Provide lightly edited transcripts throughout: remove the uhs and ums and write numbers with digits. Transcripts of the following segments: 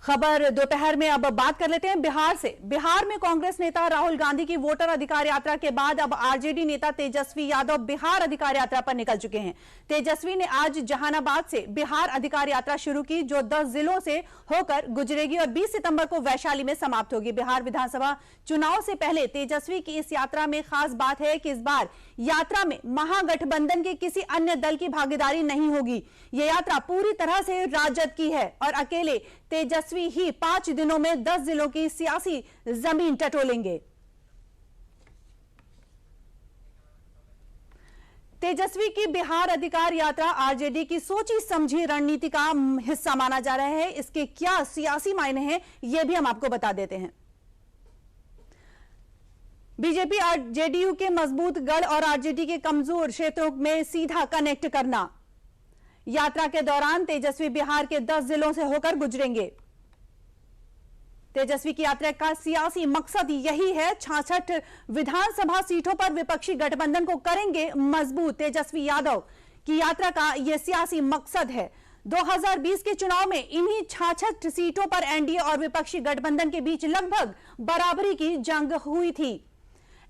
खबर दोपहर में अब बात कर लेते हैं बिहार से। बिहार में कांग्रेस नेता राहुल गांधी की वोटर अधिकार यात्रा के बाद अब आरजेडी नेता तेजस्वी यादव बिहार अधिकार यात्रा पर निकल चुके हैं। तेजस्वी ने आज जहानाबाद से बिहार अधिकार यात्रा शुरू की, जो 10 जिलों से होकर गुजरेगी और 20 सितंबर को वैशाली में समाप्त होगी। बिहार विधानसभा चुनाव से पहले तेजस्वी की इस यात्रा में खास बात है कि इस बार यात्रा में महागठबंधन के किसी अन्य दल की भागीदारी नहीं होगी। यह यात्रा पूरी तरह से राजद की है और अकेले तेजस्वी ही 5 दिनों में 10 जिलों की सियासी जमीन टटोलेंगे। तेजस्वी की बिहार अधिकार यात्रा आरजेडी की सोची समझी रणनीति का हिस्सा माना जा रहा है। इसके क्या सियासी मायने हैं, यह भी हम आपको बता देते हैं। बीजेपी जेडीयू के मजबूत गढ़ और आरजेडी के कमजोर क्षेत्रों में सीधा कनेक्ट करना। यात्रा के दौरान तेजस्वी बिहार के 10 जिलों से होकर गुजरेंगे। तेजस्वी की यात्रा का सियासी मकसद यही है। 66 विधानसभा सीटों पर विपक्षी गठबंधन को करेंगे मजबूत। तेजस्वी यादव की यात्रा का यह सियासी मकसद है। 2020 के चुनाव में इन्हीं 66 सीटों पर एनडीए और विपक्षी गठबंधन के बीच लगभग बराबरी की जंग हुई थी।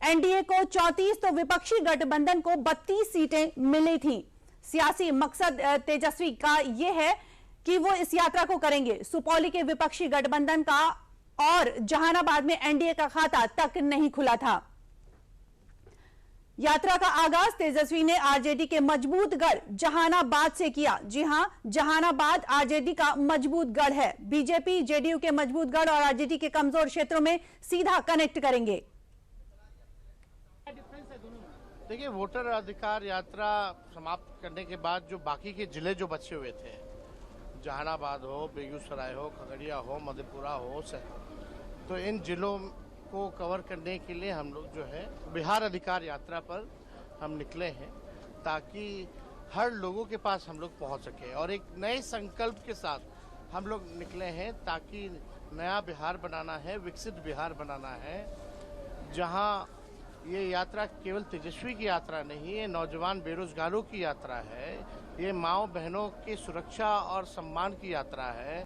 एनडीए को 34 तो विपक्षी गठबंधन को 32 सीटें मिली थी। सियासी मकसद तेजस्वी का यह है कि वो इस यात्रा को करेंगे। सुपौली के विपक्षी गठबंधन का और जहानाबाद में एनडीए का खाता तक नहीं खुला था। यात्रा का आगाज तेजस्वी ने आरजेडी के मजबूत गढ़ जहानाबाद से किया। जी हां, जहानाबाद आरजेडी का मजबूत गढ़ है। बीजेपी जेडीयू के मजबूत गढ़ और आरजेडी के कमजोर क्षेत्रों में सीधा कनेक्ट करेंगे। देखिए, वोटर अधिकार यात्रा समाप्त करने के बाद जो बाकी के जिले जो बचे हुए थे, जहानाबाद हो, बेगूसराय हो, खगड़िया हो, मधेपुरा हो, तो इन जिलों को कवर करने के लिए हम लोग जो है बिहार अधिकार यात्रा पर हम निकले हैं, ताकि हर लोगों के पास हम लोग पहुंच सके और एक नए संकल्प के साथ हम लोग निकले हैं, ताकि नया बिहार बनाना है, विकसित बिहार बनाना है, जहां ये यात्रा केवल तेजस्वी की यात्रा नहीं है, नौजवान बेरोजगारों की यात्रा है, ये माओ बहनों की सुरक्षा और सम्मान की यात्रा है।